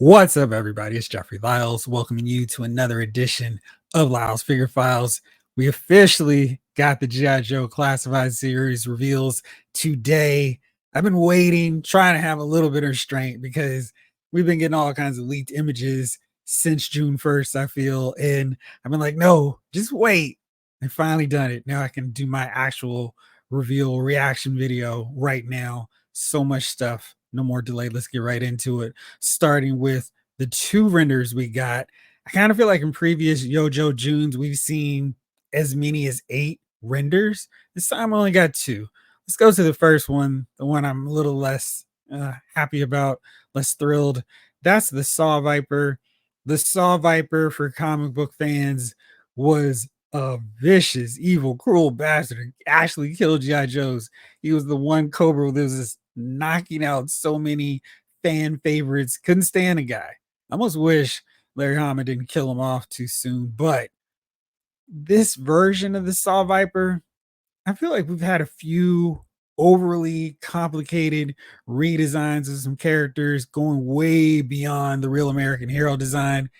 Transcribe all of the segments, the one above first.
What's up, everybody? It's Jeffrey Lyles welcoming you to another edition of Lyles Figure Files. We officially got the G.I. Joe Classified Series reveals today. I've been waiting, trying to have a little bit of restraint because we've been getting all kinds of leaked images since June 1st, I feel. And I've been like, no, just wait. I finally done it. Now I can do my actual reveal reaction video right now. So much stuff. No more delay. Let's get right into it, starting with the two renders we got. I kind of feel like in previous Yojo Junes, we've seen as many as 8 renders. This time I only got 2. Let's go to the first one, the one I'm a little less happy about, less thrilled. That's the Saw Viper. The Saw Viper, for comic book fans, was a vicious, evil, cruel bastard who actually killed G.I. Joes. He was the one Cobra that was just knocking out so many fan favorites. Couldn't stand the guy. I almost wish Larry Hama didn't kill him off too soon. But this version of the Saw Viper, I feel like we've had a few overly complicated redesigns of some characters going way beyond the real American hero design.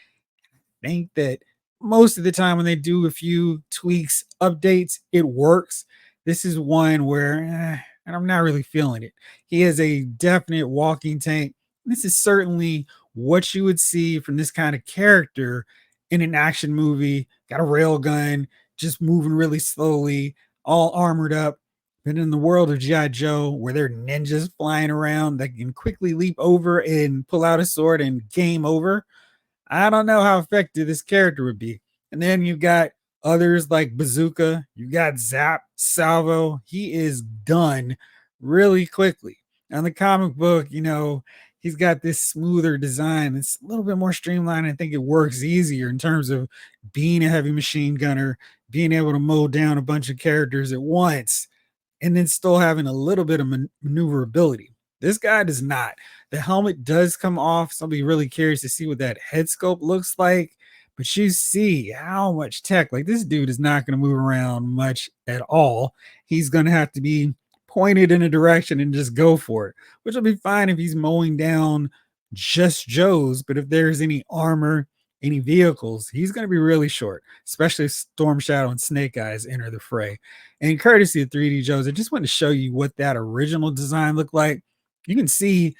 Think that most of the time when they do a few tweaks, updates, it works. This is one where and I'm not really feeling it. He is a definite walking tank. This is certainly what you would see from this kind of character in an action movie. Got a rail gun, just moving really slowly, all armored up. But in the world of G.I. Joe, where they're ninjas flying around that can quickly leap over and pull out a sword and game over, I don't know how effective this character would be. And then you've got others like Bazooka, you got Zap, Salvo. He is done really quickly. Now, in the comic book, he's got this smoother design. It's a little bit more streamlined. I think it works easier in terms of being a heavy machine gunner, being able to mow down a bunch of characters at once, and then still having a little bit of maneuverability. This guy does not. The helmet does come off, so I'll be really curious to see what that head sculpt looks like. But you see how much tech, like this dude is not going to move around much at all. He's going to have to be pointed in a direction and just go for it, which will be fine if he's mowing down just Joes. But if there's any armor, any vehicles, he's going to be really short, especially if Storm Shadow and Snake Eyes enter the fray. And courtesy of 3D Joes, I just want to show you what that original design looked like. You can see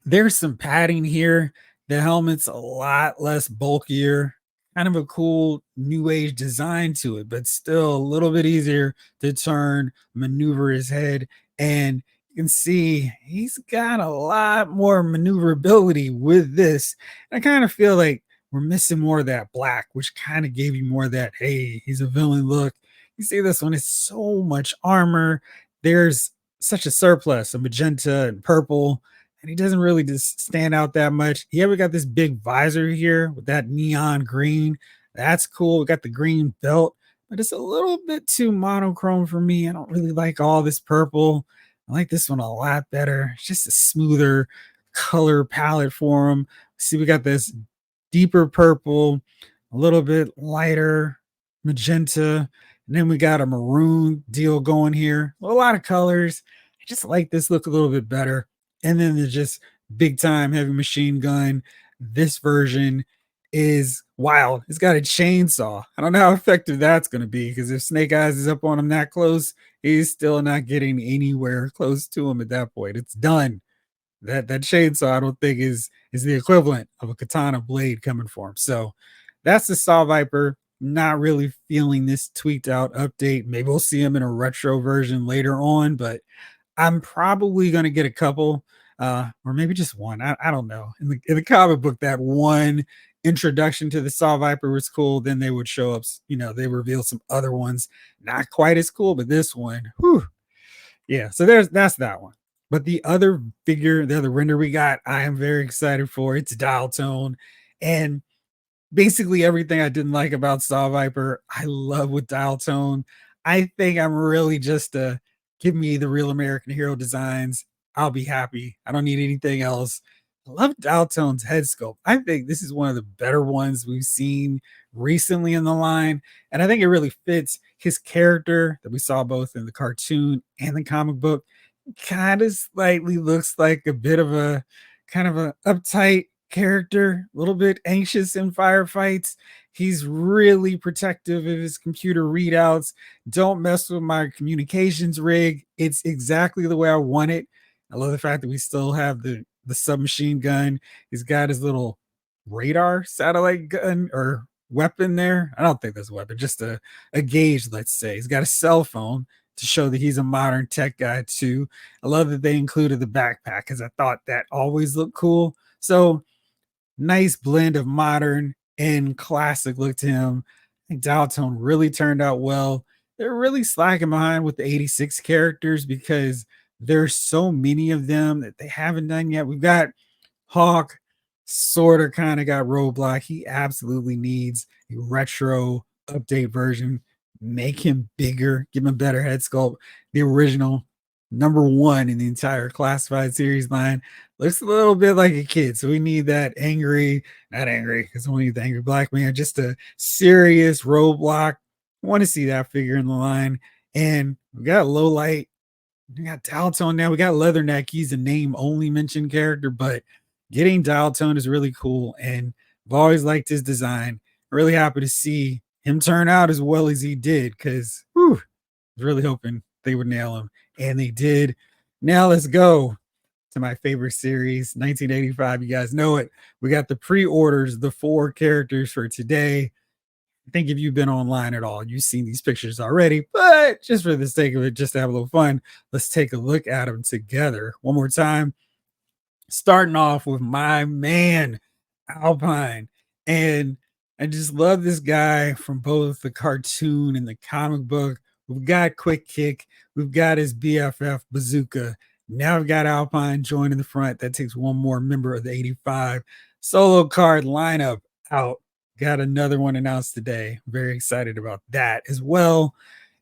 there's some padding here. The helmet's a lot less bulkier, kind of a cool new age design to it, but still a little bit easier to turn, maneuver his head. And you can see he's got a lot more maneuverability with this. I kind of feel like we're missing more of that black, which kind of gave you more of that, hey, he's a villain look. You see this one, it's so much armor. There's such a surplus of magenta and purple, and he doesn't really just stand out that much. He ever got this big visor here with that neon green. That's cool. We got the green belt, but it's a little bit too monochrome for me. I don't really like all this purple. I like this one a lot better. It's just a smoother color palette for him. See, we got this deeper purple, a little bit lighter magenta, and then we got a maroon deal going here. A lot of colors. I just like this look a little bit better. And then there's just big time heavy machine gun. This version is wild. It's got a chainsaw. I don't know how effective that's going to be, because if Snake Eyes is up on him that close, he's still not getting anywhere close to him at that point. It's done. That chainsaw, I don't think is the equivalent of a katana blade coming for him. So that's the Saw Viper. Not really feeling this tweaked out update. Maybe we'll see him in a retro version later on, but I'm probably going to get a couple, or maybe just one. I don't know. In the comic book, that one introduction to the Saw Viper was cool. Then they would show up, they reveal some other ones, not quite as cool, but this one, whew, yeah. So that's that one. But the other figure, the other render we got, I am very excited for. It's Dial Tone, and basically everything I didn't like about Saw Viper, I love with Dial Tone. I think I'm really just give me the real American hero designs. I'll be happy. I don't need anything else. I love Dial Tone's head sculpt. I think this is one of the better ones we've seen recently in the line. And I think it really fits his character that we saw both in the cartoon and the comic book. Kind of slightly looks like a bit of a kind of a uptight, character, a little bit anxious in firefights. He's really protective of his computer readouts. Don't mess with my communications rig. It's exactly the way I want it. I love the fact that we still have the submachine gun. He's got his little radar satellite gun or weapon there. I don't think that's a weapon, just a gauge, let's say. He's got a cell phone to show that he's a modern tech guy too. I love that they included the backpack because I thought that always looked cool. So nice blend of modern and classic look to him. I think Dial Tone really turned out well. They're really slacking behind with the 86 characters because there's so many of them that they haven't done yet. We've got Hawk, sort of kind of got Roadblock. He absolutely needs a retro update version. Make him bigger, give him a better head sculpt. The original number one in the entire classified series line looks a little bit like a kid. So we need that angry, not angry, because we need the angry black man, just a serious Roadblock. Want to see that figure in the line. And we got low light. We got Dial Tone now. We got Leatherneck. He's a name only mentioned character, but getting Dial Tone is really cool. And I've always liked his design. Really happy to see him turn out as well as he did because I was really hoping they would nail him. And they did. Now let's go to my favorite series, 1985. You guys know it. We got the pre-orders, the 4 characters for today. I think if you've been online at all, you've seen these pictures already, but just for the sake of it, just to have a little fun, let's take a look at them together one more time. Starting off with my man, Alpine. And I just love this guy from both the cartoon and the comic book. We've got Quick Kick, we've got his BFF Bazooka. Now we've got Alpine joining the front. That takes one more member of the 85 solo card lineup out. Got another one announced today. Very excited about that as well.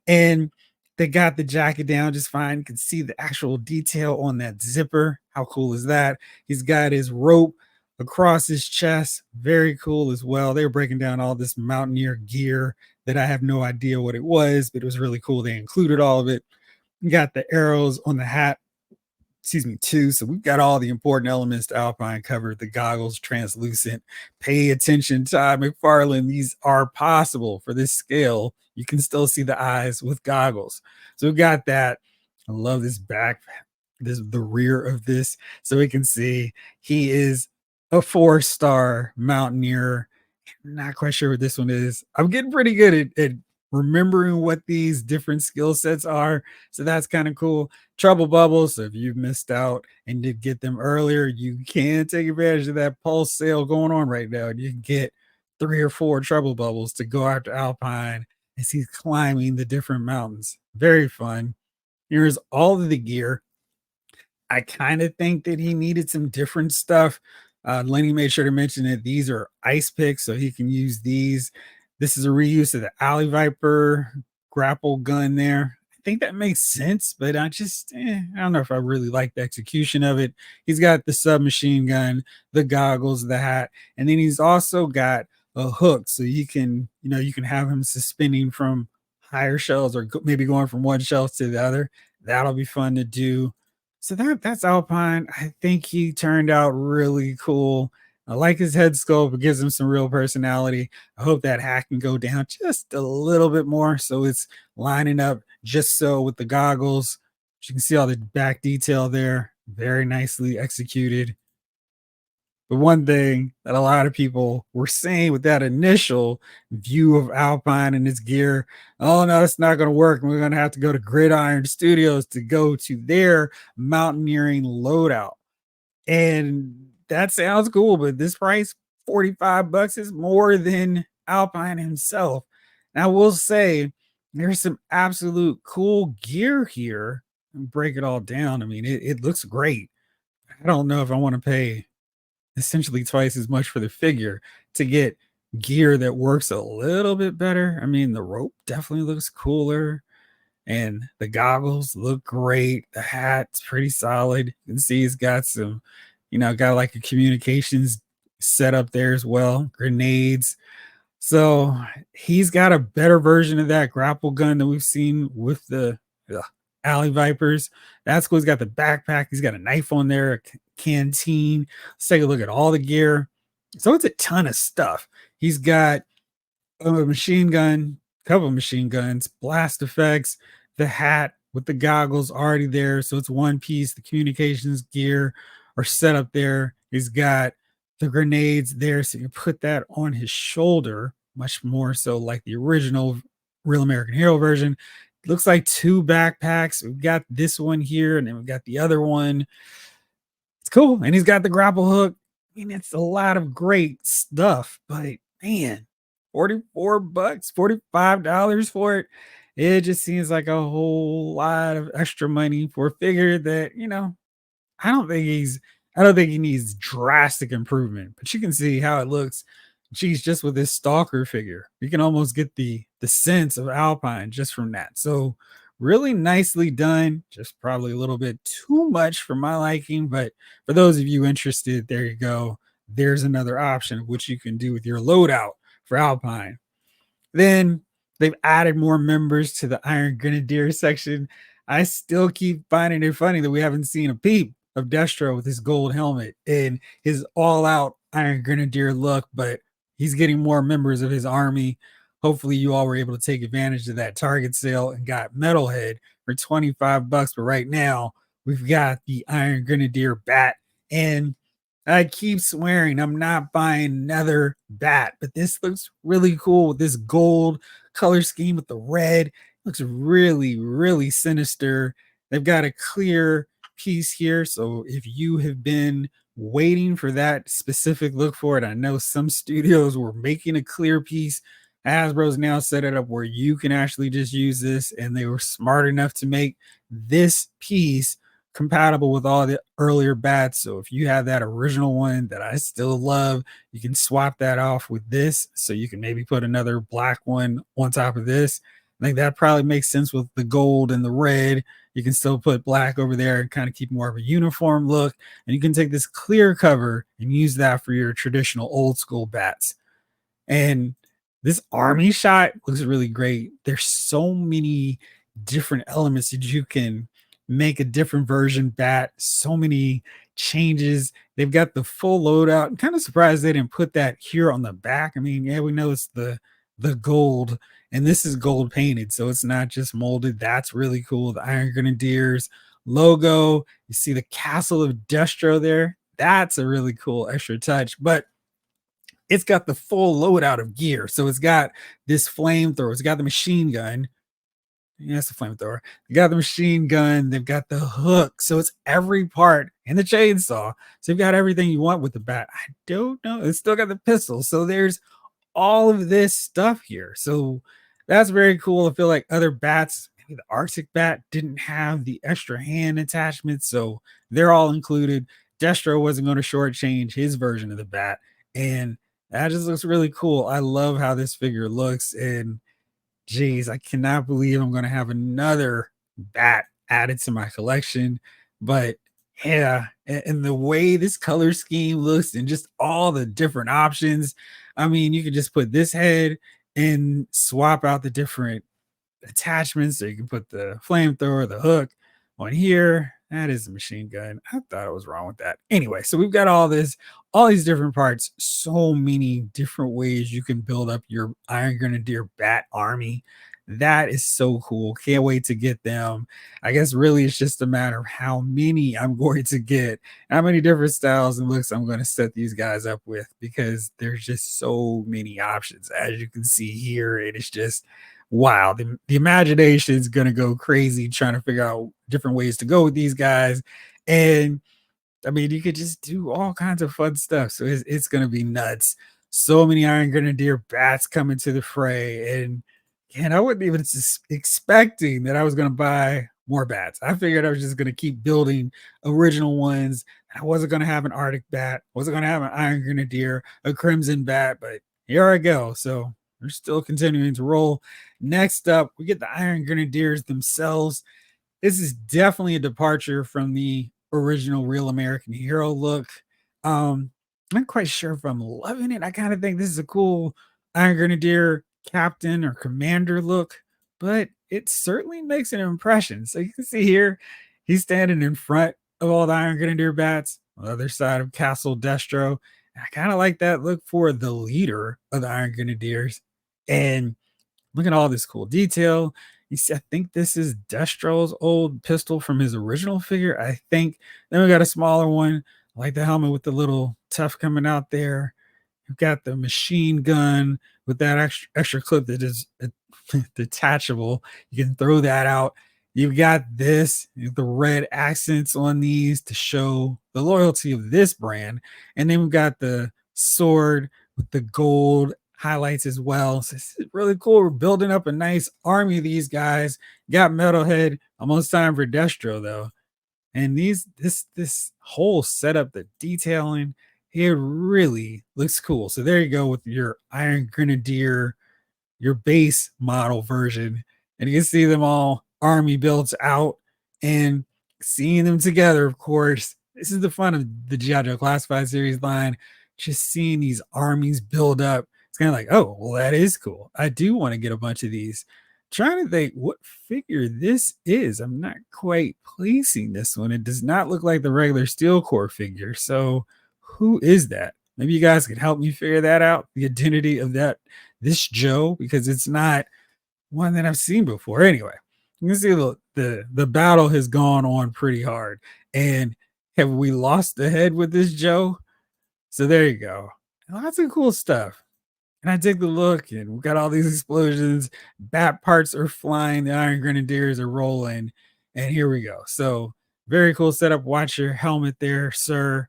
And they got the jacket down just fine. You can see the actual detail on that zipper. How cool is that? He's got his rope across his chest. Very cool as well. They were breaking down all this mountaineer gear that I have no idea what it was, but it was really cool. They included all of it. You got the arrows on the hat, too. So we've got all the important elements to Alpine covered. The goggles translucent. Pay attention, Todd McFarlane. These are possible for this scale. You can still see the eyes with goggles. So we've got that. I love this back, the rear of this, so we can see he is a 4-star mountaineer. Not quite sure what this one is. I'm getting pretty good at remembering what these different skill sets are. So that's kind of cool. Trouble bubbles. So if you've missed out and did get them earlier, you can take advantage of that pulse sale going on right now. And you can get 3 or 4 trouble bubbles to go after Alpine as he's climbing the different mountains. Very fun. Here's all of the gear. I kind of think that he needed some different stuff. Lenny made sure to mention that these are ice picks, so he can use these. This is a reuse of the Alley Viper grapple gun there. I think that makes sense, but I don't know if I really like the execution of it. He's got the submachine gun, the goggles, the hat, and then he's also got a hook, so you can have him suspending from higher shelves or maybe going from one shelf to the other. That'll be fun to do. So that's Alpine. I think he turned out really cool. I like his head sculpt. It gives him some real personality. I hope that hat can go down just a little bit more so it's lining up just so with the goggles. You can see all the back detail there. Very nicely executed. But one thing that a lot of people were saying with that initial view of Alpine and its gear, oh no, it's not going to work. We're going to have to go to Gridiron Studios to go to their mountaineering loadout. And that sounds cool, but this price, $45, is more than Alpine himself. And I will say there's some absolute cool gear here. Break it all down. I mean, it looks great. I don't know if I want to pay essentially twice as much for the figure to get gear that works a little bit better. I mean, the rope definitely looks cooler and the goggles look great. The hat's pretty solid. You can see he's got some, got like a communications set up there as well, grenades. So he's got a better version of that grapple gun that we've seen with the alley vipers. That's cool. He's got the backpack. He's got a knife on there, a canteen. Let's take a look at all the gear. So it's a ton of stuff. He's got a machine gun, couple of machine guns, blast effects, the hat with the goggles already there. So it's one piece. The communications gear are set up there. He's got the grenades there. So you can put that on his shoulder, much more so like the original Real American Hero version. Looks like two backpacks. We've got this one here, and then we've got the other one. It's cool. And he's got the grapple hook. I mean, it's a lot of great stuff, but man, 44 bucks, $45 for it. It just seems like a whole lot of extra money for a figure that, I don't think he's I don't think he needs drastic improvement, but you can see how it looks. Geez, just with this stalker figure, you can almost get the sense of Alpine just from that. So really nicely done. Just probably a little bit too much for my liking, but for those of you interested, there you go. There's another option of what you can do with your loadout for Alpine. Then they've added more members to the Iron Grenadier section. I still keep finding it funny that we haven't seen a peep of Destro with his gold helmet and his all out Iron Grenadier look, but he's getting more members of his army. Hopefully, you all were able to take advantage of that Target sale and got Metalhead for 25 bucks. But right now, we've got the Iron Grenadier BAT. And I keep swearing I'm not buying another bat, but this looks really cool with this gold color scheme with the red. Looks really, really sinister. They've got a clear piece here. So if you have been waiting for that specific look for it, I know some studios were making a clear piece. Hasbro's now set it up where you can actually just use this, and they were smart enough to make this piece compatible with all the earlier bats. So if you have that original one that I still love, you can swap that off with this. So you can maybe put another black one on top of this. I think that probably makes sense with the gold and the red. You can still put black over there and kind of keep more of a uniform look. And you can take this clear cover and use that for your traditional old school bats. And this army shot looks really great. There's so many different elements that you can make a different version bat, so many changes. They've got the full loadout. I'm kind of surprised they didn't put that here on the back. I mean, yeah, we know it's the gold, and this is gold painted, so it's not just molded. That's really cool. The Iron Grenadiers logo. You see the castle of Destro there. That's a really cool extra touch. But it's got the full loadout of gear. So it's got this flamethrower, it's got the machine gun. Yeah, it's a flamethrower. They got the machine gun, they've got the hook. So it's every part and the chainsaw. So you've got everything you want with the bat. I don't know. It's still got the pistol. So there's all of this stuff here. So that's very cool. I feel like other bats, maybe the Arctic bat, didn't have the extra hand attachment. So they're all included. Destro wasn't going to shortchange his version of the bat. And that just looks really cool. I love how this figure looks. And geez, I cannot believe I'm going to have another bat added to my collection. But yeah, and the way this color scheme looks and just all the different options. I mean, you could just put this head and swap out the different attachments. So you can put the flamethrower, the hook on here. That is a machine gun. I thought I was wrong with that. Anyway, so we've got all these different parts, so many different ways you can build up your Iron Grenadier bat army. That is so cool. Can't wait to get them. I guess really it's just a matter of how many I'm going to get, how many different styles and looks I'm going to set these guys up with, because there's just so many options. As you can see here, it is just wow. The imagination is going to go crazy trying to figure out different ways to go with these guys. And I mean, you could just do all kinds of fun stuff. So it's going to be nuts. So many Iron Grenadier bats coming to the fray. And I wasn't even expecting that I was going to buy more bats. I figured I was just going to keep building original ones. I wasn't going to have an Arctic bat, wasn't going to have an Iron Grenadier, a Crimson bat, but here I go. So we're still continuing to roll. Next up, we get the Iron Grenadiers themselves. This is definitely a departure from the original Real American Hero look. I'm not quite sure if I'm loving it. I kind of think this is a cool Iron Grenadier captain or commander look. but it certainly makes an impression. So you can see here, he's standing in front of all the Iron Grenadier bats on the other side of Castle Destro. And I kind of like that look for the leader of the Iron Grenadiers. And look at all this cool detail. You see, I think this is Destro's old pistol from his original figure. I think. Then we got a smaller one. I like the helmet with the little tuft coming out there. You've got the machine gun with that extra clip that is detachable. You can throw that out. You've got this, the red accents on these to show the loyalty of this brand. And then we've got the sword with the gold highlights as well. So this is really cool. We're building up a nice army of these guys. Got Metalhead. Almost time for Destro though. And this whole setup, the detailing, it really looks cool. So there you go with your Iron Grenadier, your base model version, and you can see them all army builds out and seeing them together. Of course, this is the fun of the GI Joe Classified series line. Just seeing these armies build up. It's kind of like, oh, well, that is cool. I do want to get a bunch of these. Trying to think what figure this is. I'm not quite placing this one. It does not look like the regular Steel Core figure. So, who is that? Maybe you guys could help me figure that out. The identity of this Joe, because it's not one that I've seen before. Anyway, you can see the battle has gone on pretty hard. And have we lost the head with this Joe? So there you go. Lots of cool stuff. And I take the look, and we got all these explosions. Bat parts are flying. The Iron Grenadiers are rolling. And here we go. So, very cool setup. Watch your helmet there, sir.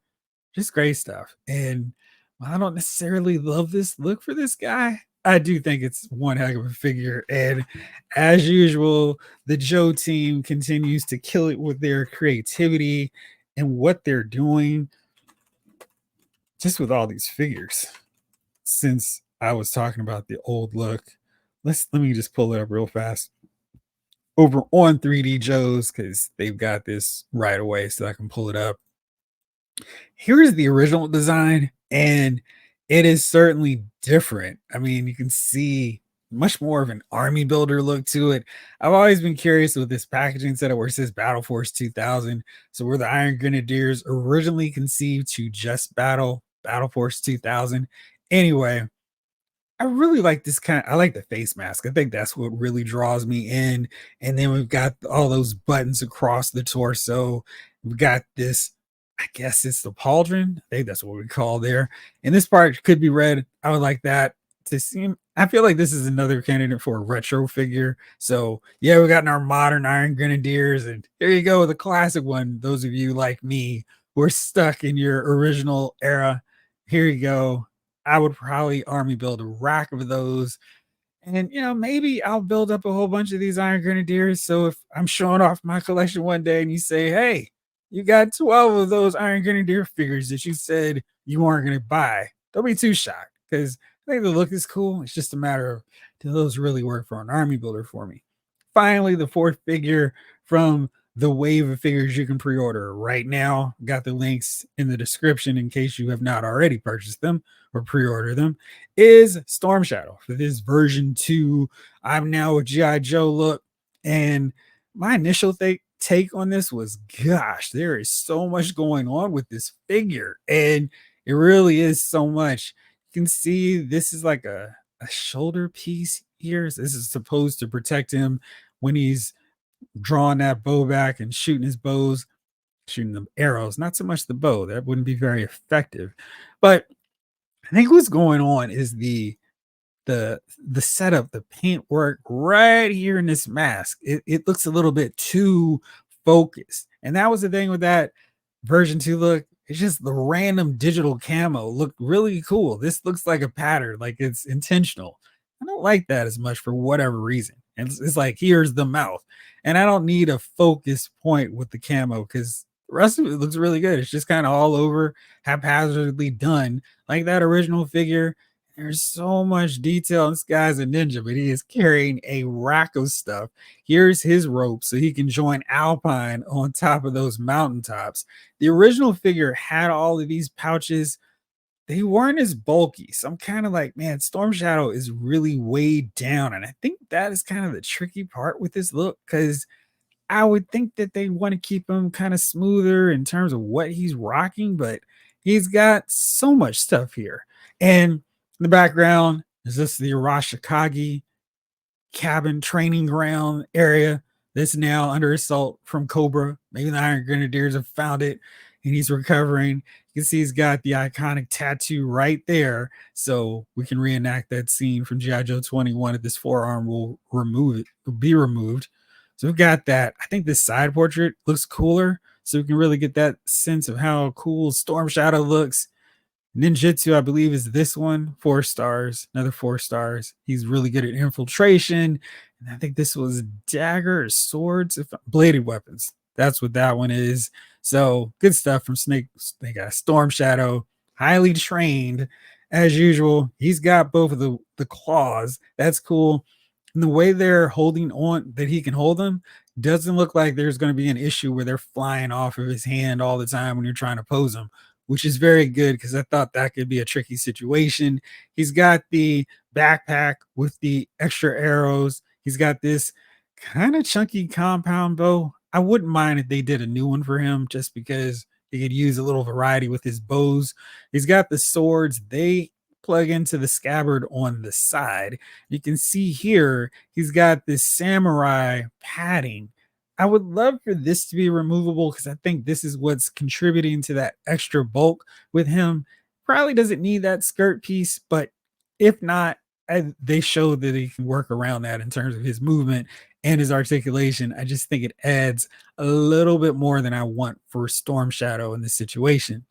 Just great stuff. And while I don't necessarily love this look for this guy, I do think it's one heck of a figure. And as usual, the Joe team continues to kill it with their creativity and what they're doing just with all these figures. Since I was talking about the old look, let me just pull it up real fast over on 3D Joe's because they've got this right away, so I can pull it up. Here's the original design, and it is certainly different. I mean, you can see much more of an army builder look to it. I've always been curious with this packaging setup where it says Battle Force 2000. So, were the Iron Grenadiers originally conceived to just Battle Force 2000? Anyway, I really like this I like the face mask. I think that's what really draws me in. And then we've got all those buttons across the torso. We've got this, I guess it's the pauldron. I think that's what we call there. And this part could be red. I would like that to seem. I feel like this is another candidate for a retro figure. So yeah, we got our modern Iron Grenadiers, and there you go, the classic one. Those of you like me who are stuck in your original era, here you go. I would probably army build a rack of those. And maybe I'll build up a whole bunch of these Iron Grenadiers. So if I'm showing off my collection one day and you say, hey, you got 12 of those Iron Grenadier figures that you said you weren't going to buy, don't be too shocked because I think the look is cool. It's just a matter of, do those really work for an army builder for me? Finally, the fourth figure from the wave of figures you can pre-order right now. Got the links in the description in case you have not already purchased them or pre-order them, is Storm Shadow for this version 2. I'm now a GI Joe look, and my initial take on this was, gosh, there is so much going on with this figure, and it really is so much. You can see this is like a shoulder piece here. So this is supposed to protect him when he's drawing that bow back and shooting his bows, shooting them arrows, not so much the bow. That wouldn't be very effective. But I think what's going on is the setup, the paint work right here in this mask. It looks a little bit too focused. And that was the thing with that version 2 look. It's just the random digital camo looked really cool. This looks like a pattern, like it's intentional. I don't like that as much for whatever reason. And it's like, here's the mouth. And I don't need a focus point with the camo because the rest of it looks really good. It's just kind of all over, haphazardly done, like that original figure. There's so much detail. This guy's a ninja, but he is carrying a rack of stuff. Here's his rope so he can join Alpine on top of those mountaintops. The original figure had all of these pouches. they weren't as bulky. So I'm kind of like, man, Storm Shadow is really weighed down. And I think that is kind of the tricky part with this look because I would think that they want to keep him kind of smoother in terms of what he's rocking, but he's got so much stuff here. And in the background is this the Arashikage cabin training ground area that's now under assault from Cobra. Maybe the Iron Grenadiers have found it and he's recovering. You can see he's got the iconic tattoo right there. So we can reenact that scene from G.I. Joe 21 if this forearm will remove it, will be removed. So we've got that. I think this side portrait looks cooler. So we can really get that sense of how cool Storm Shadow looks. Ninjutsu, I believe, is this one, 4 stars, another 4 stars. He's really good at infiltration. And I think this was dagger or swords, if bladed weapons. That's what that one is. So good stuff from Snake. They got Storm Shadow, highly trained as usual. He's got both of the claws. That's cool. And the way they're holding on, that he can hold them, doesn't look like there's going to be an issue where they're flying off of his hand all the time when you're trying to pose them, which is very good because I thought that could be a tricky situation. He's got the backpack with the extra arrows. He's got this kind of chunky compound bow. I wouldn't mind if they did a new one for him just because he could use a little variety with his bows. He's got the swords. They plug into the scabbard on the side. You can see here he's got this samurai padding. I would love for this to be removable because I think this is what's contributing to that extra bulk with him. Probably doesn't need that skirt piece, but if not, they show that he can work around that in terms of his movement and his articulation. I just think it adds a little bit more than I want for Storm Shadow in this situation.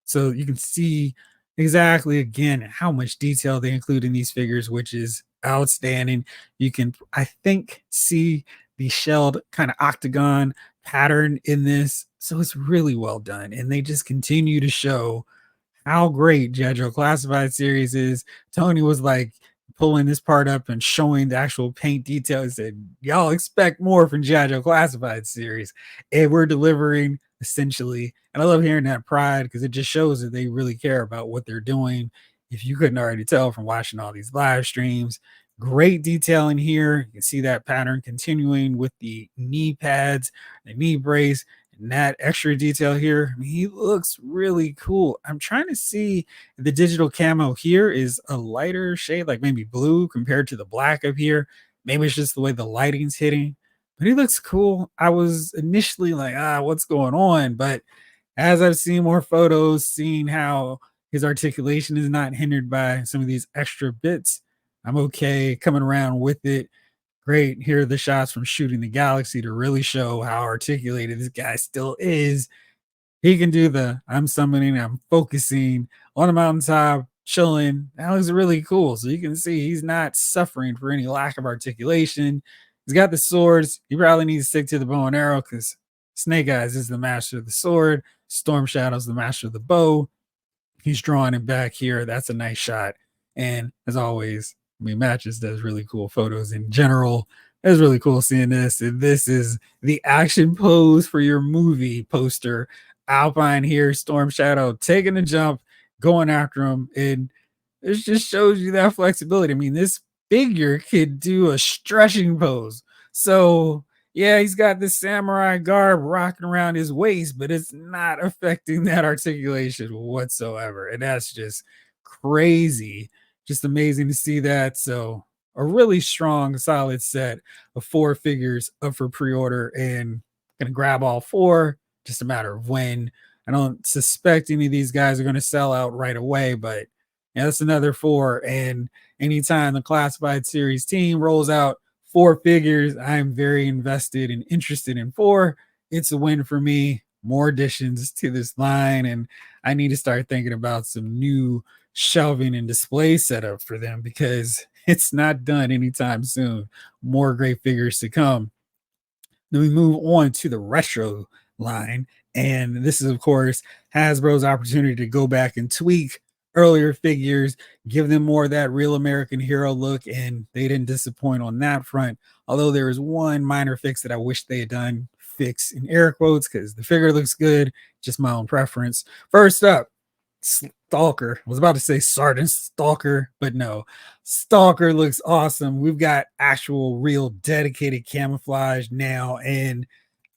So you can see exactly again how much detail they include in these figures, which is outstanding. You can, I think, see the shelled kind of octagon pattern in this. So it's really well done. And they just continue to show how great G.I. Joe Classified series is. Tony was like pulling this part up and showing the actual paint detail. He said, y'all expect more from G.I. Joe Classified series. And we're delivering essentially. And I love hearing that pride because it just shows that they really care about what they're doing. If you couldn't already tell from watching all these live streams, great detail in here. You can see that pattern continuing with the knee pads, the knee brace, and that extra detail here. I mean, he looks really cool. I'm trying to see if the digital camo here is a lighter shade, like maybe blue compared to the black up here. Maybe it's just the way the lighting's hitting, but he looks cool. I was initially like, what's going on? But as I've seen more photos, seeing how his articulation is not hindered by some of these extra bits, I'm okay coming around with it. Great. Here are the shots from Shooting the Galaxy to really show how articulated this guy still is. He can do the I'm summoning, I'm focusing on a mountaintop, chilling. That looks really cool. So you can see he's not suffering for any lack of articulation. He's got the swords. He probably needs to stick to the bow and arrow because Snake Eyes is the master of the sword. Storm Shadow's the master of the bow. He's drawing it back here. That's a nice shot. And as always, I mean, Matches does really cool photos in general. It's really cool seeing this. And this is the action pose for your movie poster. Alpine here, Storm Shadow taking a jump, going after him. And it just shows you that flexibility. I mean, this figure could do a stretching pose. So, yeah, he's got this samurai garb rocking around his waist, but it's not affecting that articulation whatsoever. And that's just crazy. Just amazing to see that. So, a really strong, solid set of 4 figures up for pre order and going to grab all 4. Just a matter of when. I don't suspect any of these guys are going to sell out right away, but yeah, that's another 4. And anytime the classified series team rolls out 4 figures, I'm very invested and interested in 4. It's a win for me. More additions to this line, and I need to start thinking about some new shelving and display setup for them because it's not done anytime soon. More great figures to come. Then we move on to the retro line. And this is, of course, Hasbro's opportunity to go back and tweak earlier figures, give them more of that real American hero look. And they didn't disappoint on that front. Although there is one minor fix that I wish they had done, fix in air quotes, because the figure looks good, just my own preference. First up, Stalker. I was about to say Sergeant Stalker, but no. Stalker looks awesome. We've got actual, real, dedicated camouflage now, and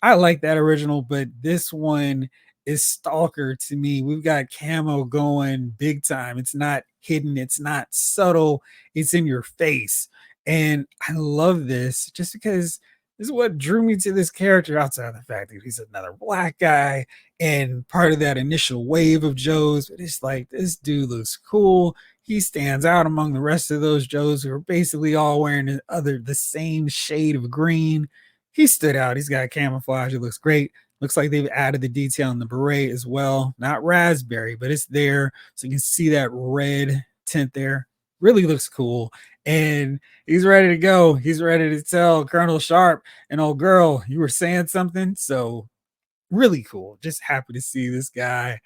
I like that original, but this one is Stalker to me. We've got camo going big time. It's not hidden, it's not subtle, it's in your face. And I love this just because this is what drew me to this character outside of the fact that he's another black guy and part of that initial wave of Joes. But it's like, this dude looks cool. He stands out among the rest of those Joes who are basically all wearing the same shade of green. He stood out. He's got camouflage. It looks great. Looks like they've added the detail in the beret as well. Not raspberry, but it's there. So you can see that red tint there. Really looks cool. And he's ready to go. He's ready to tell Colonel Sharp and old girl, you were saying something. So really cool. Just happy to see this guy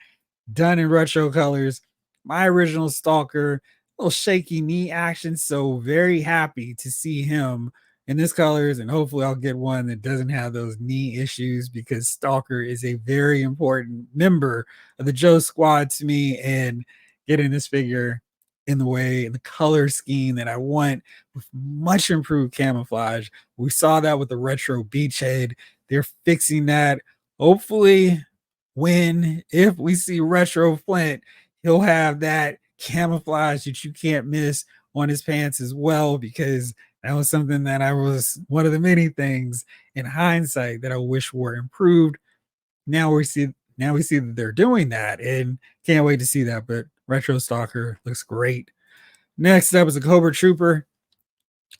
done in retro colors. My original Stalker, little shaky knee action. So very happy to see him in this colors, and hopefully I'll get one that doesn't have those knee issues because Stalker is a very important member of the Joe squad to me, and getting this figure in the way, in the color scheme that I want with much improved camouflage. We saw that with the retro beachhead. They're fixing that. Hopefully, if we see retro Flint, he'll have that camouflage that you can't miss on his pants as well, because that was something that I was one of the many things in hindsight that I wish were improved. Now we see that they're doing that, and can't wait to see that. But Retro Stalker looks great. Next up is a Cobra Trooper.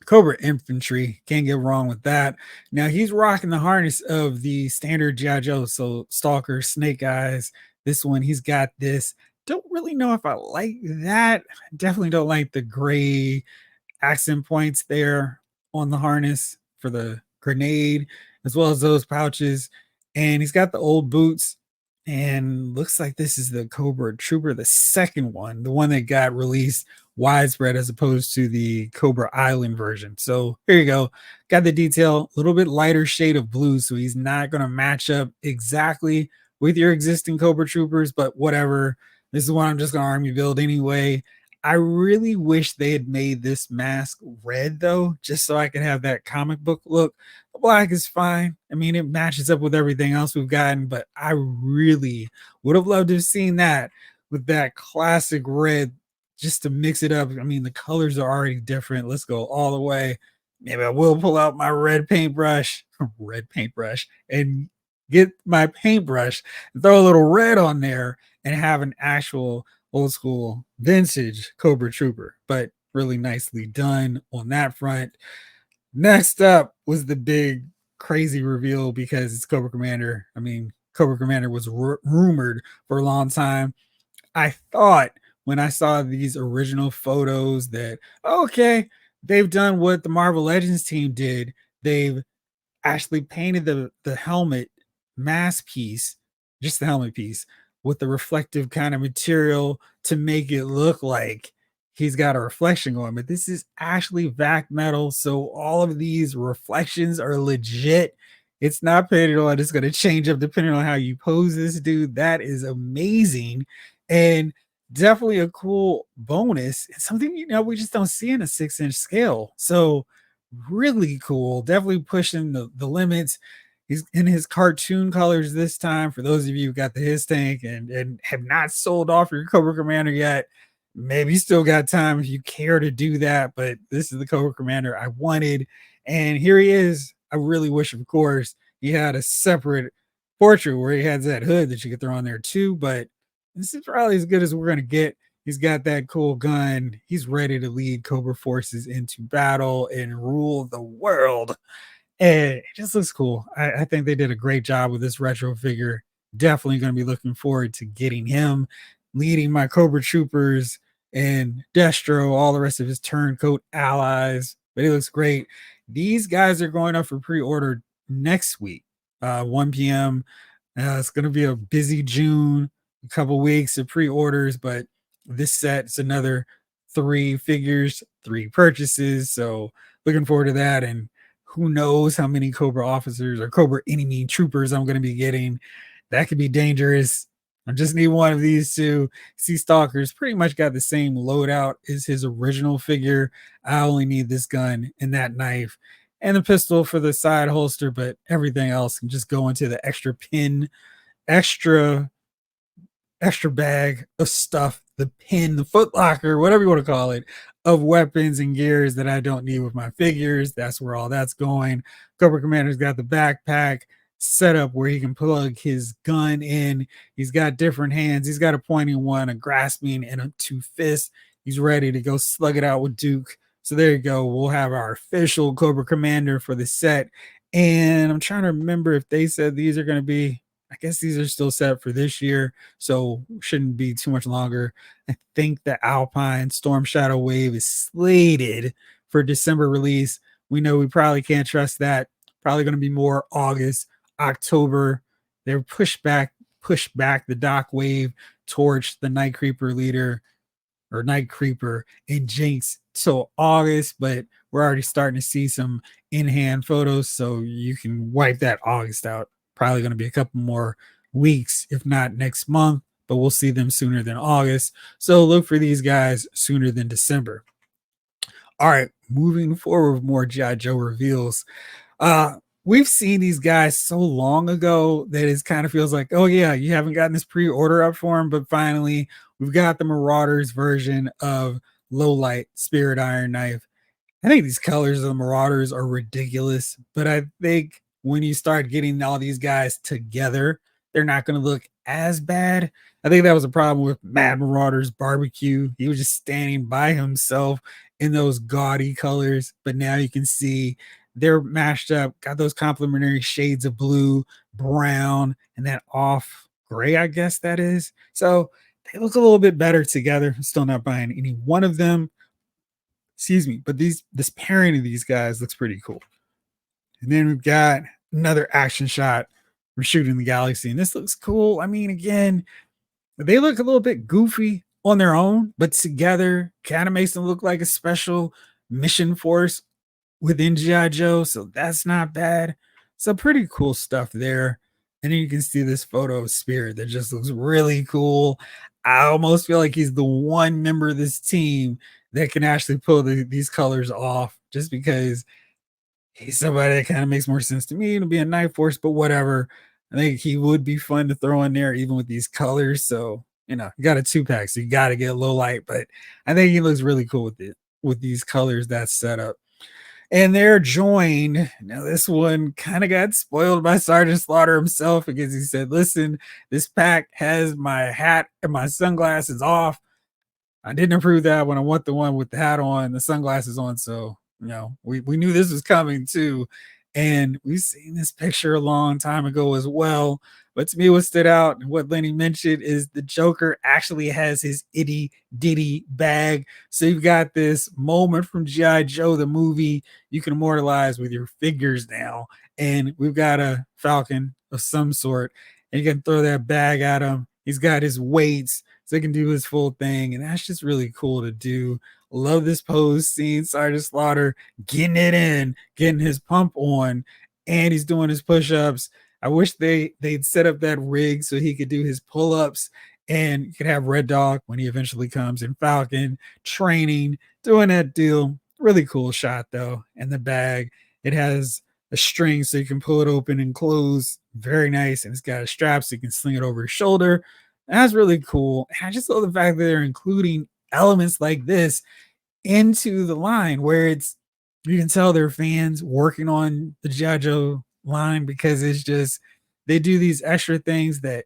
Cobra Infantry, can't get wrong with that. Now he's rocking the harness of the standard G.I. Joe, so Stalker, Snake Eyes. This one, he's got this. Don't really know if I like that. Definitely don't like the gray accent points there on the harness for the grenade, as well as those pouches. And he's got the old boots, and looks like this is the Cobra Trooper, the second one, the one that got released widespread as opposed to the Cobra Island version. So here you go. Got the detail, a little bit lighter shade of blue, so he's not going to match up exactly with your existing Cobra Troopers, but whatever. This is what I'm just going to army build anyway. I really wish they had made this mask red though, just so I could have that comic book look. The black is fine. I mean, it matches up with everything else we've gotten, but I really would have loved to have seen that with that classic red just to mix it up. I mean, the colors are already different. Let's go all the way. Maybe I will pull out my red paintbrush, and get my paintbrush and throw a little red on there and have an actual old school vintage Cobra Trooper, but really nicely done on that front. Next up was the big crazy reveal because it's Cobra Commander. I mean, Cobra Commander was rumored for a long time. I thought when I saw these original photos that, okay, they've done what the Marvel Legends team did. They've actually painted the helmet mask piece, just the helmet piece, with the reflective kind of material to make it look like he's got a reflection going. But this is actually vac metal, so all of these reflections are legit. It's not painted on. It's going to change up depending on how you pose this dude. That is amazing, and definitely a cool bonus. It's something we just don't see in a 6-inch scale. So really cool. Definitely pushing the limits. He's in his cartoon colors this time. For those of you who got the his tank and have not sold off your Cobra Commander yet, maybe you still got time if you care to do that. But this is the Cobra Commander I wanted. And here he is. I really wish, of course, he had a separate portrait where he has that hood that you could throw on there too. But this is probably as good as we're going to get. He's got that cool gun. He's ready to lead Cobra forces into battle and rule the world. And it just looks cool. I think they did a great job with this retro figure. Definitely going to be looking forward to getting him leading my Cobra Troopers and Destro, all the rest of his turncoat allies. But it looks great. These guys are going up for pre-order next week, 1 p.m. It's going to be a busy June, a couple weeks of pre-orders, but this set is another 3 figures, 3 purchases. So looking forward to that. And who knows how many Cobra officers or Cobra enemy troopers I'm going to be getting. That could be dangerous. I just need one of these two. Sea Stalker's pretty much got the same loadout as his original figure. I only need this gun and that knife and the pistol for the side holster, but everything else can just go into the extra pin, extra bag of stuff, the pin, the foot locker, whatever you want to call it, of weapons and gears that I don't need with my figures. That's where all that's going. Cobra Commander's got the backpack set up where he can plug his gun in. He's got different hands. He's got a pointing one, a grasping, and a two fists. He's ready to go slug it out with Duke. So there you go. We'll have our official Cobra Commander for the set. And I'm trying to remember if they said these are going to be, I guess these are still set for this year, so shouldn't be too much longer. I think the Alpine Storm Shadow Wave is slated for December release. We know we probably can't trust that. Probably going to be more August, October. They're pushed back the Dock Wave Torch, the Night Creeper leader or Night Creeper and Jinx till August, but we're already starting to see some in-hand photos, so you can wipe that August out. Probably going to be a couple more weeks, if not next month, but we'll see them sooner than August. So look for these guys sooner than December. All right, moving forward with more G.I. Joe reveals. We've seen these guys so long ago that it kind of feels like, oh yeah, you haven't gotten this pre-order up for them, but finally we've got the Marauders version of Lowlight Spirit Iron Knife. I think these colors of the Marauders are ridiculous, but I think when you start getting all these guys together, they're not going to look as bad. I think that was a problem with Mad Marauders Barbecue. He was just standing by himself in those gaudy colors, but now you can see they're mashed up, got those complementary shades of blue, brown, and that off gray, I guess that is. So they look a little bit better together. I'm still not buying any one of them, excuse me, but this pairing of these guys looks pretty cool. And then we've got another action shot from Shooting the Galaxy, and this looks cool. I mean, again, they look a little bit goofy on their own, but together kind of makes them look like a special mission force within GI Joe, so that's not bad. So pretty cool stuff there. And then you can see this photo of Spirit that just looks really cool. I almost feel like he's the one member of this team that can actually pull these colors off, just because he's somebody that kind of makes more sense to me to be a Night Force, but whatever. I think he would be fun to throw in there, even with these colors. So, you know, you got a 2-pack, so you got to get low light, but I think he looks really cool with it, with these colors that's set up. And they're joined. Now, this one kind of got spoiled by Sergeant Slaughter himself because he said, listen, this pack has my hat and my sunglasses off. I didn't approve that when I want the one with the hat on and the sunglasses on. So, you know, we knew this was coming too. And we've seen this picture a long time ago as well. But to me, what stood out and what Lenny mentioned is the Joker actually has his itty ditty bag. So you've got this moment from G.I. Joe, the movie, you can immortalize with your figures now. And we've got a Falcon of some sort, and you can throw that bag at him. He's got his weights, so he can do his full thing. And that's just really cool to do. Love this pose, seeing Sergeant Slaughter getting it in, getting his pump on, and he's doing his push-ups. I wish they'd set up that rig so he could do his pull-ups, and you could have Red Dog when he eventually comes in Falcon training, doing that deal. Really cool shot though. And the bag, it has a string so you can pull it open and close. Very nice. And it's got a strap so you can sling it over his shoulder. That's really cool. And I just love the fact that they're including elements like this into the line where it's, you can tell they're fans working on the G.I. Joe line, because it's just, they do these extra things that,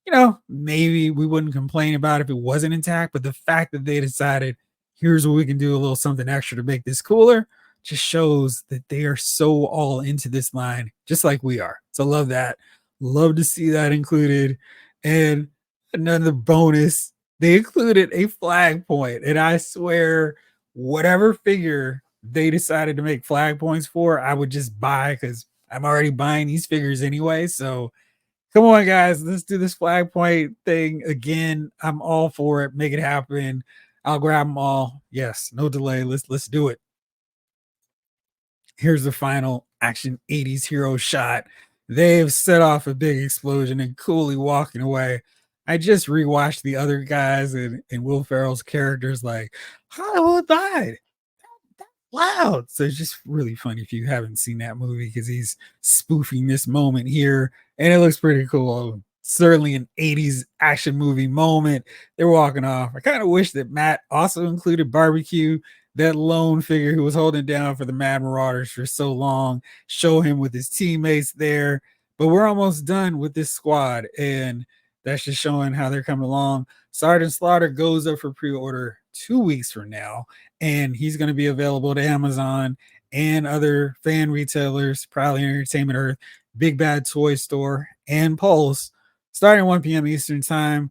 you know, maybe we wouldn't complain about if it wasn't intact, but the fact that they decided, here's what we can do, a little something extra to make this cooler, just shows that they are so all into this line, just like we are. So love that. Love to see that included. And another bonus, they included a flag point, and I swear, whatever figure they decided to make flag points for, I would just buy, because I'm already buying these figures anyway. So come on, guys, let's do this flag point thing again. I'm all for it. Make it happen. I'll grab them all. Yes, no delay. Let's do it. Here's the final action 80s hero shot. They've set off a big explosion and coolly walking away. I just rewatched the other guys and Will Ferrell's characters like Hollywood died loud. So it's just really funny if you haven't seen that movie because he's spoofing this moment here, and it looks pretty cool. Certainly an 80s action movie moment. They're walking off. I kind of wish that Matt also included Barbecue, that lone figure who was holding down for the Mad Marauders for so long, show him with his teammates there. But we're almost done with this squad, and that's just showing how they're coming along. Sergeant Slaughter goes up for pre-order 2 weeks from now, and he's going to be available to Amazon and other fan retailers, probably Entertainment Earth, Big Bad Toy Store, and Pulse, starting 1 p.m. Eastern Time.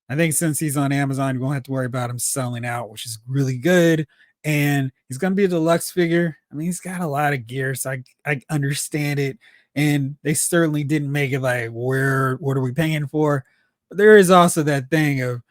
I think since he's on Amazon, you won't have to worry about him selling out, which is really good. And he's going to be a deluxe figure. I mean, he's got a lot of gear, so I understand it. And they certainly didn't make it like, what are we paying for? But there is also that thing of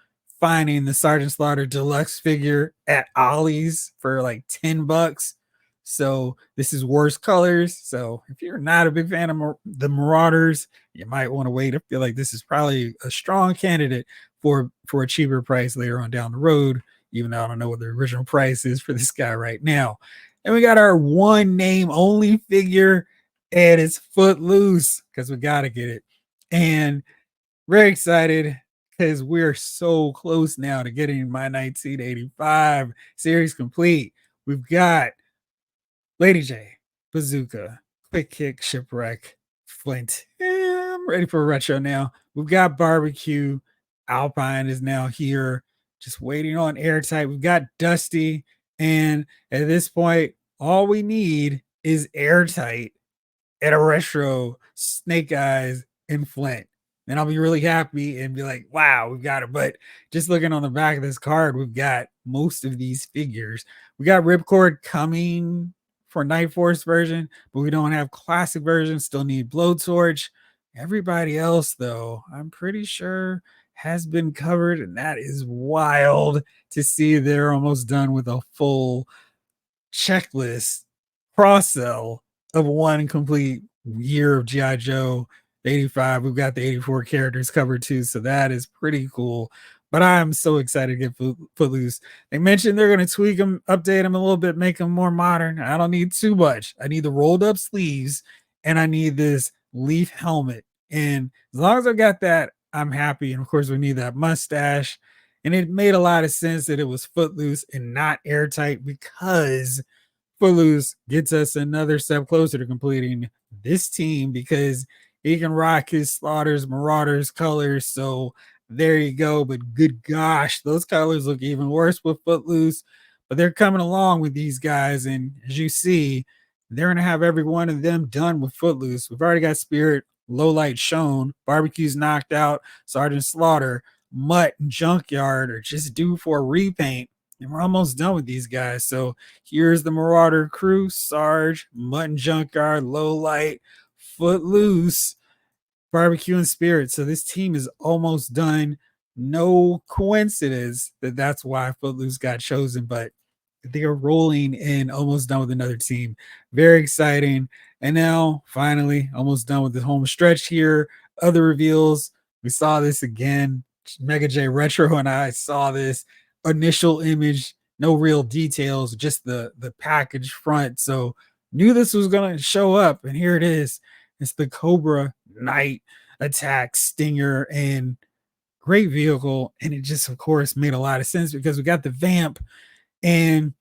finding the Sergeant Slaughter deluxe figure at Ollie's for like $10. So this is worse colors. So if you're not a big fan of the Marauders, you might want to wait. I feel like this is probably a strong candidate for a cheaper price later on down the road, even though I don't know what the original price is for this guy right now. And we got our one name only figure, and it's Footloose because we got to get it. And very excited because we're so close now to getting my 1985 series complete. We've got Lady J, Bazooka, Quick Kick, Shipwreck, Flint. I'm ready for a retro now. We've got Barbecue. Alpine is now here, just waiting on Airtight. We've got Dusty. And at this point, all we need is Airtight at a retro, Snake Eyes, and Flint. And I'll be really happy and be like, wow, we've got it. But just looking on the back of this card, we've got most of these figures. We got Ripcord coming for Night Force version, but we don't have classic version. Still need Blowtorch. Everybody else, though, I'm pretty sure has been covered, and that is wild to see. They're almost done with a full checklist cross sell of one complete year of GI Joe 85. We've got the 84 characters covered too, so that is pretty cool. But I'm so excited to get Footloose. They mentioned they're going to tweak them, update them a little bit, make them more modern. I don't need too much. I need the rolled up sleeves, and I need this leaf helmet. And as long as I got that, I'm happy. And of course, we need that mustache. And it made a lot of sense that it was Footloose and not Airtight, because Footloose gets us another step closer to completing this team, because he can rock his Slaughters, Marauders colors. So there you go. But good gosh, those colors look even worse with Footloose. But they're coming along with these guys. And as you see, they're going to have every one of them done with Footloose. We've already got Spirit, Low Light shown, Barbecue's knocked out, Sergeant Slaughter, Mutt, and Junkyard are just due for a repaint. And we're almost done with these guys. So here's the Marauder crew: Sarge, Mutt and Junkyard, Low Light, Footloose, Barbecue, and Spirit. So this team is almost done. No coincidence that that's why Footloose got chosen, but they're rolling in, almost done with another team. Very exciting. And now, finally, almost done with the home stretch here. Other reveals. We saw this again. Mega J Retro and I saw this initial image, no real details, just the package front. So knew this was going to show up, and here it is. It's the Cobra Knight Attack Stinger, and great vehicle. And it just, of course, made a lot of sense because we got the Vamp, and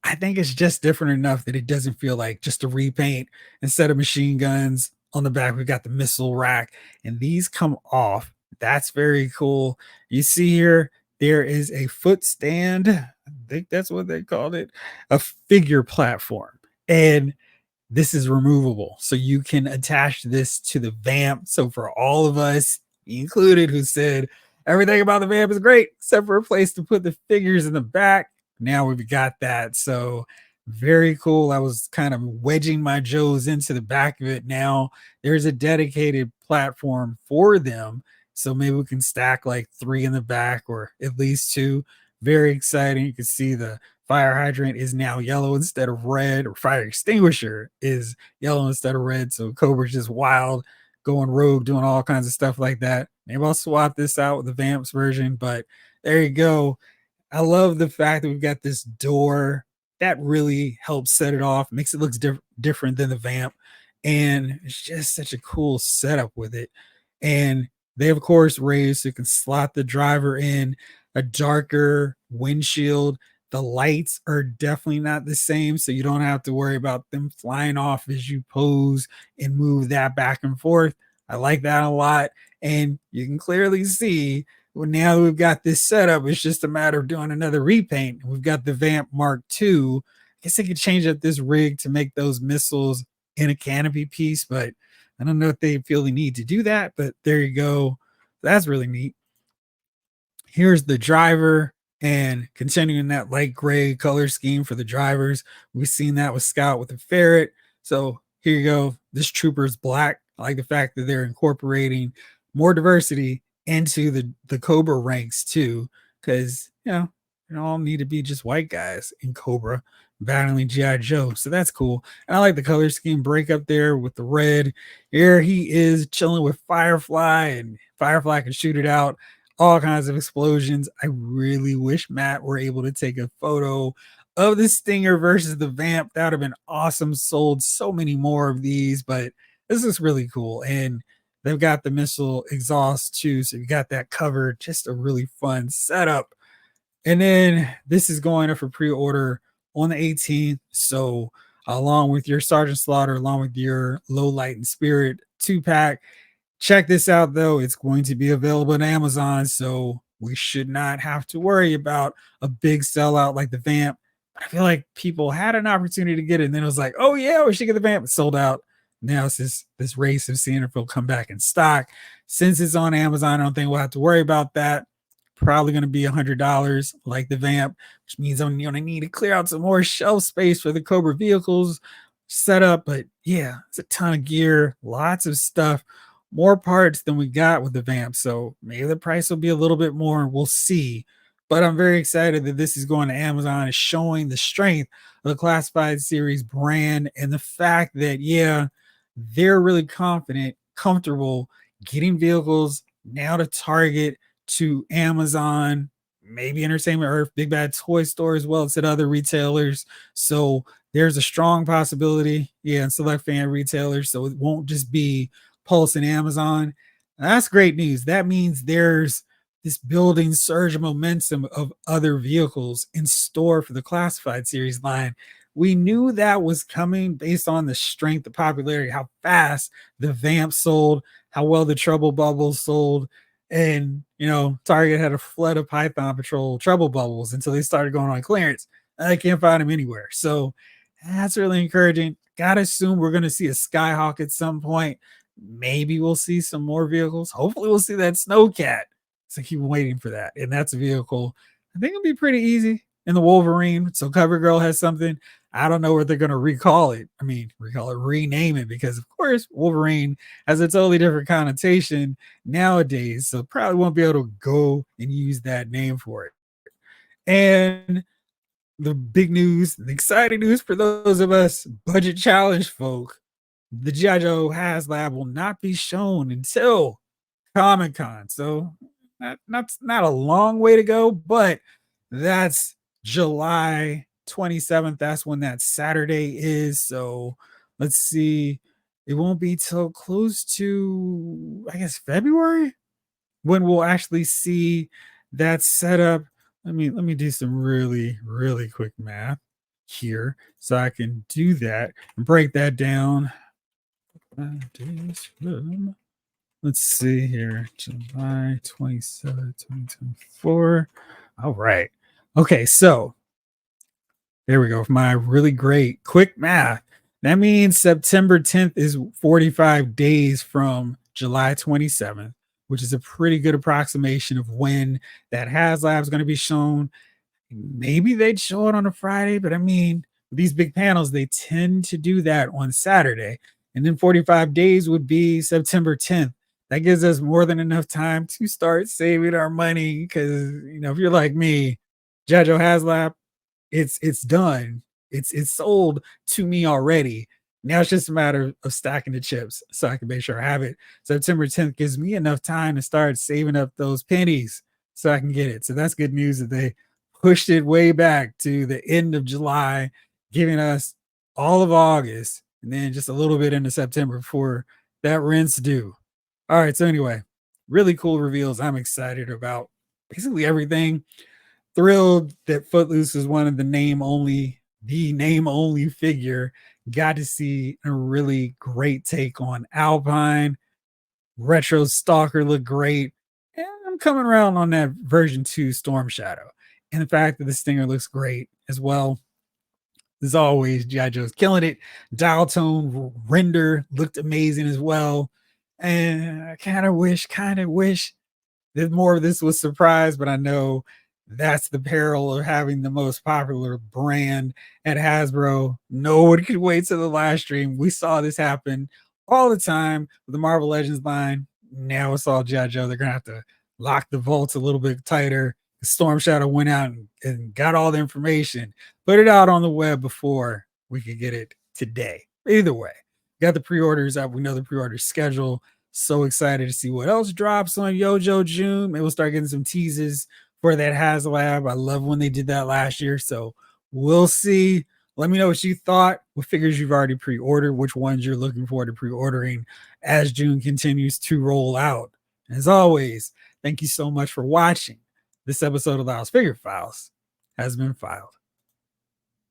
I think it's just different enough that it doesn't feel like just a repaint. Instead of machine guns on the back, we've got the missile rack, and these come off. That's very cool. You see here, there is a foot stand. I think that's what they called it, a figure platform. And this is removable. So you can attach this to the Vamp. So for all of us, included, who said everything about the Vamp is great, except for a place to put the figures in the back, now we've got that. So very cool. I was kind of wedging my Joes into the back of it. Now there's a dedicated platform for them. So maybe we can stack like 3 in the back, or at least 2. Very exciting. You can see the fire hydrant is now yellow instead of red, or fire extinguisher is yellow instead of red. So Cobra's just wild. going rogue, doing all kinds of stuff like that. Maybe I'll swap this out with the Vamps version, but there you go. I love the fact that we've got this door that really helps set it off, makes it look different than the Vamp, and it's just such a cool setup with it. And they of course raised so you can slot the driver in, a darker windshield. The lights are definitely not the same, so you don't have to worry about them flying off as you pose and move that back and forth. I like that a lot, and you can clearly see, well, now that we've got this setup, it's just a matter of doing another repaint. We've got the Vamp Mark II. I guess they could change up this rig to make those missiles in a canopy piece, but I don't know if they feel the need to do that. But there you go. That's really neat. Here's the driver, and continuing that light gray color scheme for the drivers. We've seen that with Scout with the ferret. So here you go. This trooper is black. I like the fact that they're incorporating more diversity into the Cobra ranks too, because you don't all need to be just white guys in Cobra battling GI Joe. So that's cool. And I like the color scheme break up there with the red. Here he is chilling with Firefly, and Firefly can shoot it out. All kinds of explosions. I really wish Matt were able to take a photo of the Stinger versus the Vamp. That would have been awesome. Sold so many more of these, but this is really cool. And they've got the missile exhaust too, so you got that covered. Just a really fun setup. And then this is going up for pre-order on the 18th. So along with your Sergeant Slaughter, along with your Low Light and Spirit 2-pack, check this out though. It's going to be available on Amazon, so we should not have to worry about a big sellout like the Vamp. But I feel like people had an opportunity to get it, and then it was like, oh yeah, we should get the Vamp. It's sold out. Now it's this race of seeing if it'll come back in stock. Since it's on Amazon, I don't think we'll have to worry about that. Probably going to be $100 like the Vamp, which means I'm going to need to clear out some more shelf space for the Cobra vehicles setup. But yeah, it's a ton of gear, lots of stuff, more parts than we got with the Vamp. So maybe the price will be a little bit more. We'll see. But I'm very excited that this is going to Amazon. It's showing the strength of the Classified Series brand and the fact that, yeah, they're really confident, comfortable getting vehicles now to Target, to Amazon, maybe Entertainment Earth, Big Bad Toy Store as well as at other retailers. So there's a strong possibility, yeah, and select fan retailers. So it won't just be Pulse and Amazon. That's great news. That means there's this building surge of momentum of other vehicles in store for the Classified Series line. We knew that was coming based on the strength, the popularity, how fast the Vamp sold, how well the Trouble Bubbles sold. And Target had a flood of Python Patrol Trouble Bubbles until they started going on clearance. I can't find them anywhere. So that's really encouraging. Gotta assume we're going to see a Skyhawk at some point. Maybe we'll see some more vehicles. Hopefully we'll see that Snowcat. So keep waiting for that. And that's a vehicle I think it'll be pretty easy in the Wolverine. So CoverGirl has something. I don't know what they're going to recall it. I mean, rename it, because of course Wolverine has a totally different connotation nowadays. So probably won't be able to go and use that name for it. And the big news, the exciting news for those of us budget challenged folk, the G.I. Joe HasLab will not be shown until Comic-Con. So not a long way to go, but that's July 27th. That's when that Saturday is. So let's see. It won't be till close to, I guess, February when we'll actually see that setup. Let me do some really, really quick math here so I can do that and break that down. 5 days from, let's see here, July 27, 2024. All right. Okay, so there we go. My really great quick math. That means September 10th is 45 days from July 27th, which is a pretty good approximation of when that HasLab is going to be shown. Maybe they'd show it on a Friday, but I mean, these big panels, they tend to do that on Saturday. And then 45 days would be September 10th. That gives us more than enough time to start saving our money. Because, if you're like me, JoJo HasLab, it's done. It's sold to me already. Now it's just a matter of stacking the chips so I can make sure I have it. September 10th gives me enough time to start saving up those pennies so I can get it. So that's good news that they pushed it way back to the end of July, giving us all of August and then just a little bit into September before that rent's due. All right. So, anyway, really cool reveals. I'm excited about basically everything. Thrilled that Footloose is one of the name only figure. Got to see a really great take on Alpine. Retro Stalker looked great. And I'm coming around on that version 2 Storm Shadow. And the fact that the Stinger looks great as well. As always, G.I. Joe's killing it. Dial tone render looked amazing as well. And I kind of wish that more of this was surprise, but I know that's the peril of having the most popular brand at Hasbro. No one could wait till the live stream. We saw this happen all the time with the Marvel Legends line. Now it's all G.I. Joe. They're gonna have to lock the vaults a little bit tighter. Storm Shadow went out and got all the information, put it out on the web before we could get it today. Either way, got the pre-orders out. We know the pre-order schedule. So excited to see what else drops on Yojo June. Maybe we'll start getting some teases for that HasLab. I love when they did that last year. So we'll see. Let me know what you thought, what figures you've already pre-ordered, which ones you're looking forward to pre-ordering as June continues to roll out. As always, thank you so much for watching. This episode of Lyle's Figure Files has been filed.